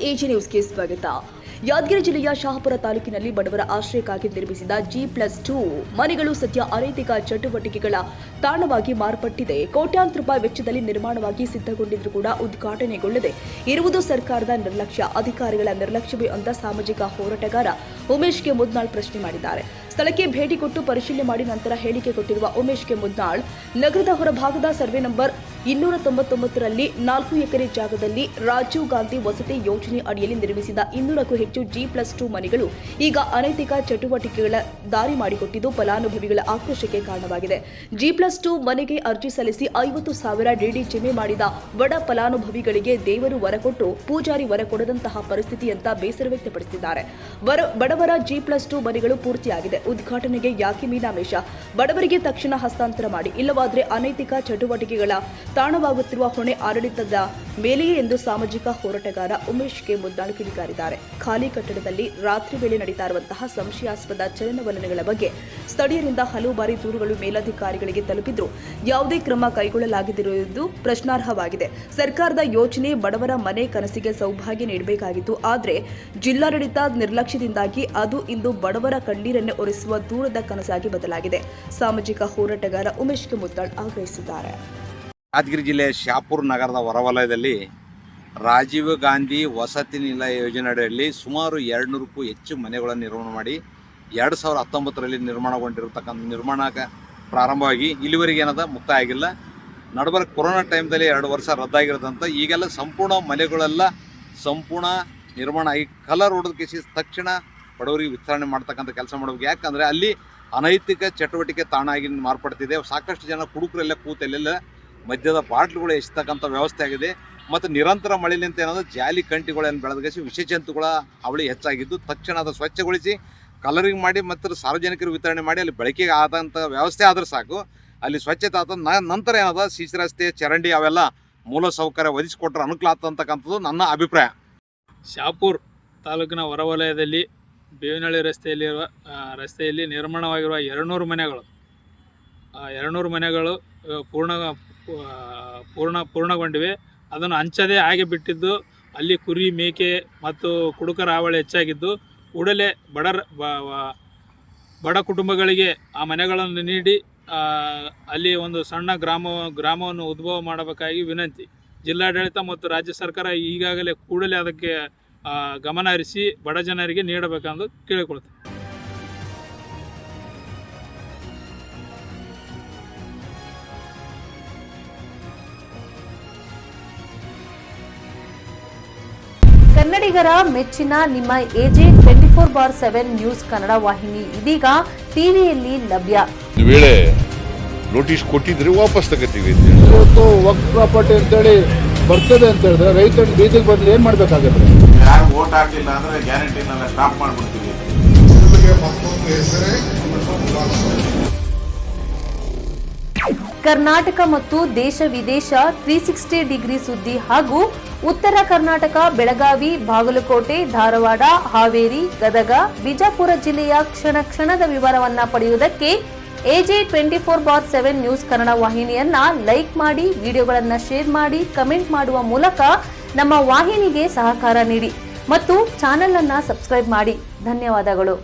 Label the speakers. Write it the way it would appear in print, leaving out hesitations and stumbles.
Speaker 1: AJ ನ್ಯೂಸ್ಗೆ ಸ್ವಾಗತ. ಯಾದಗಿರಿ ಜಿಲ್ಲೆಯ ಶಹಾಪುರ ತಾಲೂಕಿನಲ್ಲಿ ಬಡವರ ಆಶ್ರಯಕ್ಕಾಗಿ ನಿರ್ಮಿಸಿದ G+2 ಮನೆಗಳು ಸದ್ಯ ಅನೈತಿಕ ಚಟುವಟಿಕೆಗಳ ತಾಣವಾಗಿ ಮಾರ್ಪಟ್ಟಿದೆ. ಕೋಟ್ಯಾಂತರ ರೂಪಾಯಿ ವೆಚ್ಚದಲ್ಲಿ ನಿರ್ಮಾಣವಾಗಿ ಸಿದ್ಧಗೊಂಡಿದ್ರೂ ಕೂಡ ಉದ್ಘಾಟನೆಗೊಳ್ಳದೆ ಇರುವುದು ಸರ್ಕಾರದ ನಿರ್ಲಕ್ಷ್ಯ, ಅಧಿಕಾರಿಗಳ ನಿರ್ಲಕ್ಷ್ಯವೇ ಅಂತ ಸಾಮಾಜಿಕ ಹೋರಾಟಗಾರ ಉಮೇಶ್ ಕೆ ಮುದ್ನಾಳ್ ಪ್ರಶ್ನೆ ಮಾಡಿದ್ದಾರೆ. ಸ್ಥಳಕ್ಕೆ ಭೇಟಿ ಕೊಟ್ಟು ಪರಿಶೀಲನೆ ಮಾಡಿ ನಂತರ ಹೇಳಿಕೆ ಕೊಟ್ಟಿರುವ ಉಮೇಶ್ ಕೆ ಮುದ್ನಾಳ್, ನಗರದ ಹೊರಭಾಗದ ಸರ್ವೆ ನಂಬರ್ 299ರಲ್ಲಿ 4 ಎಕರೆ ಜಾಗದಲ್ಲಿ ರಾಜೀವ್ ಗಾಂಧಿ ವಸತಿ ಯೋಜನೆ ಅಡಿಯಲ್ಲಿ ನಿರ್ಮಿಸಿದ 200ಕ್ಕೂ ಹೆಚ್ಚು G+2 ಮನೆಗಳು ಈಗ ಅನೈತಿಕ ಚಟುವಟಿಕೆಗಳ ದಾರಿ ಮಾಡಿಕೊಟ್ಟಿದ್ದು ಫಲಾನುಭವಿಗಳ ಆಕ್ರೋಶಕ್ಕೆ ಕಾರಣವಾಗಿದೆ. G+2 ಮನೆಗೆ ಅರ್ಜಿ ಸಲ್ಲಿಸಿ 50,000 ಡಿಡಿ ಜಮೆ ಮಾಡಿದ ಬಡ ಫಲಾನುಭವಿಗಳಿಗೆ ದೇವರು ವರ ಕೊಟ್ಟು ಪೂಜಾರಿ ವರ ಕೊಡದಂತಹ ಪರಿಸ್ಥಿತಿ ಅಂತ ಬೇಸರ ವ್ಯಕ್ತಪಡಿಸಿದ್ದಾರೆ. ಬಡವರ G+2 ಮನೆಗಳು ಪೂರ್ತಿಯಾಗಿದೆ. ಉದ್ಘಾಟನೆಗೆ ಯಾಕೆ ಮೀನಾಮೇಷ? ಬಡವರಿಗೆ ತಕ್ಷಣ ಹಸ್ತಾಂತರ ಮಾಡಿ, ಇಲ್ಲವಾದರೆ ಅನೈತಿಕ ಚಟುವಟಿಕೆಗಳ ತಾಣವಾಗುತ್ತಿರುವ ಹೊಣೆ ಆಡಳಿತದ ಮೇಲೆಯೇ ಎಂದು ಸಾಮಾಜಿಕ ಹೋರಾಟಗಾರ ಉಮೇಶ್ ಕೆ ಮುದ್ನಾಳ್ ಕಿಡಿಕಾರಿದ್ದಾರೆ. ಖಾಲಿ ಕಟ್ಟಡದಲ್ಲಿ ರಾತ್ರಿ ವೇಳೆ ನಡೀತಾ ಇರುವಂತಹ ಸಂಶಯಾಸ್ಪದ ಚಲನವಲನಗಳ ಬಗ್ಗೆ ಸ್ಥಳೀಯರಿಂದ ಹಲವು ಬಾರಿ ದೂರುಗಳು ಮೇಲಧಿಕಾರಿಗಳಿಗೆ ತಲುಪಿದ್ರು ಯಾವುದೇ ಕ್ರಮ ಕೈಗೊಳ್ಳಲಾಗದಿರುವುದು ಪ್ರಶ್ನಾರ್ಹವಾಗಿದೆ. ಸರ್ಕಾರದ ಯೋಜನೆ ಬಡವರ ಮನೆ ಕನಸಿಗೆ ಸೌಭಾಗ್ಯ ನೀಡಬೇಕಾಗಿತ್ತು. ಆದರೆ ಜಿಲ್ಲಾಡಳಿತ ನಿರ್ಲಕ್ಷ್ಯದಿಂದಾಗಿ ಅದು ಇಂದು ಬಡವರ ಕಣ್ಣೀರನ್ನು ಒರೆಸುವ ದೂರದ ಕನಸಾಗಿ ಬದಲಾಗಿದೆ. ಸಾಮಾಜಿಕ ಹೋರಾಟಗಾರ ಉಮೇಶ್ ಕೆ ಮುದ್ನಾಳ್ ಆಗ್ರಹಿಸಿದ್ದಾರೆ.
Speaker 2: ಯಾದಗಿರಿ ಜಿಲ್ಲೆಯ ಶಹಾಪುರ ನಗರದ ಹೊರವಲಯದಲ್ಲಿ ರಾಜೀವ್ ಗಾಂಧಿ ವಸತಿ ನಿಲಯ ಯೋಜನೆ ಅಡಿಯಲ್ಲಿ ಸುಮಾರು 200ಕ್ಕೂ ಹೆಚ್ಚು ಮನೆಗಳನ್ನು ನಿರ್ಮಾಣ ಮಾಡಿ 2019ರಲ್ಲಿ ನಿರ್ಮಾಣಗೊಂಡಿರತಕ್ಕಂಥ ನಿರ್ಮಾಣಕ್ಕೆ ಪ್ರಾರಂಭವಾಗಿ ಇಲ್ಲಿವರೆಗೆ ಏನದ ಮುಕ್ತಾಯ ಆಗಿಲ್ಲ. ನಡುಬರ ಕೊರೋನಾ ಟೈಮ್ದಲ್ಲಿ 2 ವರ್ಷ ರದ್ದಾಗಿರೋದಂತ ಈಗೆಲ್ಲ ಸಂಪೂರ್ಣ ಮನೆಗಳೆಲ್ಲ ಸಂಪೂರ್ಣ ನಿರ್ಮಾಣ ಆಗಿ ಕಲರ್ ಹೊಡೆದಕ್ಕೆ ತಕ್ಷಣ ಬಡವರಿಗೆ ವಿತರಣೆ ಮಾಡ್ತಕ್ಕಂಥ ಕೆಲಸ ಮಾಡಬೇಕು. ಯಾಕಂದರೆ ಅಲ್ಲಿ ಅನೈತಿಕ ಚಟುವಟಿಕೆ ತಾಣ ಆಗಿ ಮಾರ್ಪಡ್ತಿದೆ. ಸಾಕಷ್ಟು ಜನ ಕುಡುಕರೆಲ್ಲ ಕೂತಲ್ಲೆಲ್ಲ ಮದ್ಯದ ಬಾಟ್ಲುಗಳು ಎಸ್ತಕ್ಕಂಥ ವ್ಯವಸ್ಥೆ ಆಗಿದೆ. ಮತ್ತು ನಿರಂತರ ಮಳೆಲಿಂತ ಏನಾದರೂ ಜಾಲಿ ಕಂಟಿಗಳನ್ನು ಬೆಳೆದಗಿಸಿ ವಿಷಜಂತುಗಳ ಅವಳಿ ಹೆಚ್ಚಾಗಿದ್ದು ತಕ್ಷಣ ಅದು ಸ್ವಚ್ಛಗೊಳಿಸಿ ಕಲರಿಂಗ್ ಮಾಡಿ ಮತ್ತು ಸಾರ್ವಜನಿಕರು ವಿತರಣೆ ಮಾಡಿ ಅಲ್ಲಿ ಬಳಕೆಗೆ ಆದಂಥ ವ್ಯವಸ್ಥೆ ಆದ್ರೆ ಸಾಕು. ಅಲ್ಲಿ ಸ್ವಚ್ಛತೆ ಆದ ನಂತರ ಏನದ ಸಿಸಿ ರಸ್ತೆ, ಚರಂಡಿ ಅವೆಲ್ಲ ಮೂಲ ಸೌಕರ್ಯ ಒದಗಿಸಿಕೊಟ್ರೆ ಅನುಕೂಲ ಆಗ್ತಕ್ಕಂಥದ್ದು ನನ್ನ ಅಭಿಪ್ರಾಯ.
Speaker 3: ಶಹಾಪುರ ತಾಲೂಕಿನ ಹೊರವಲಯದಲ್ಲಿ ಬೇವಿನಹಳ್ಳಿ ರಸ್ತೆಯಲ್ಲಿ ನಿರ್ಮಾಣವಾಗಿರುವ 200 ಮನೆಗಳು 200 ಮನೆಗಳು ಪೂರ್ಣಗೊಂಡಿವೆ. ಅದನ್ನು ಹಂಚದೇ ಹಾಗೆ ಬಿಟ್ಟಿದ್ದು ಅಲ್ಲಿ ಕುರಿ, ಮೇಕೆ ಮತ್ತು ಕುಡುಕರ ಹಾವಳಿ ಹೆಚ್ಚಾಗಿದ್ದು ಕೂಡಲೇ ಬಡ ಕುಟುಂಬಗಳಿಗೆ ಆ ಮನೆಗಳನ್ನು ನೀಡಿ ಅಲ್ಲಿ ಒಂದು ಸಣ್ಣ ಗ್ರಾಮವನ್ನು ಉದ್ಭವ ಮಾಡಬೇಕಾಗಿ ವಿನಂತಿ. ಜಿಲ್ಲಾಡಳಿತ ಮತ್ತು ರಾಜ್ಯ ಸರ್ಕಾರ ಈಗಾಗಲೇ ಕೂಡಲೇ ಅದಕ್ಕೆ ಗಮನ ಹರಿಸಿ ಬಡ ಜನರಿಗೆ ನೀಡಬೇಕೆಂದು ಕೇಳಿಕೊಳ್ತೇವೆ.
Speaker 4: ಕನ್ನಡಿಗರ ಮೆಚ್ಚಿನ ನಿಮ್ಮ ಎಜೆ 24/7 ನ್ಯೂಸ್ ಕನ್ನಡ ವಾಹಿನಿ ಇದೀಗ ಟಿವಿಯಲ್ಲಿ ಲಭ್ಯ.
Speaker 5: ವೇಳೆ ನೋಟಿಸ್ ಕೊಟ್ಟಿದ್ರೆ ವಾಪಸ್ ತಗೋತೀವಿ.
Speaker 6: ಇವತ್ತು ವಕ್ಫ್ ಪ್ರಾಪರ್ಟಿ ಅಂತೇಳಿ ಬರ್ತದೆ ಅಂತ ಹೇಳಿದ್ರೆ ರೈತರ ಬೀದಿಗೆ ಬದಲು ಏನ್ ಮಾಡ್ಬೇಕಾಗತ್ತೆ?
Speaker 7: ಯಾರು ವೋಟ್ ಹಾಕಲಿಲ್ಲ ಅಂದ್ರೆ ಗ್ಯಾರಂಟಿನೆಲ್ಲ ಸ್ಟಾಪ್ ಮಾಡ್ಬಿಡ್ತೀವಿ.
Speaker 4: ಕರ್ನಾಟಕ ಮತ್ತು ದೇಶ ವಿದೇಶ 360 ಡಿಗ್ರಿ ಸುದ್ದಿ ಹಾಗೂ ಉತ್ತರ ಕರ್ನಾಟಕ, ಬೆಳಗಾವಿ, ಬಾಗಲಕೋಟೆ, ಧಾರವಾಡ, ಹಾವೇರಿ, ಗದಗ, ಬಿಜಾಪುರ ಜಿಲ್ಲೆಯ ಕ್ಷಣ ಕ್ಷಣದ ವಿವರವನ್ನ ಪಡೆಯುವುದಕ್ಕೆ ಎಜೆ 24/7 ನ್ಯೂಸ್ ಕನ್ನಡ ವಾಹಿನಿಯನ್ನ ಲೈಕ್ ಮಾಡಿ, ವಿಡಿಯೋಗಳನ್ನ ಶೇರ್ ಮಾಡಿ, ಕಮೆಂಟ್ ಮಾಡುವ ಮೂಲಕ ನಮ್ಮ ವಾಹಿನಿಗೆ ಸಹಕಾರ ನೀಡಿ ಮತ್ತು ಚಾನೆಲ್ ಅನ್ನ ಸಬ್ಸ್ಕ್ರೈಬ್ ಮಾಡಿ. ಧನ್ಯವಾದಗಳು.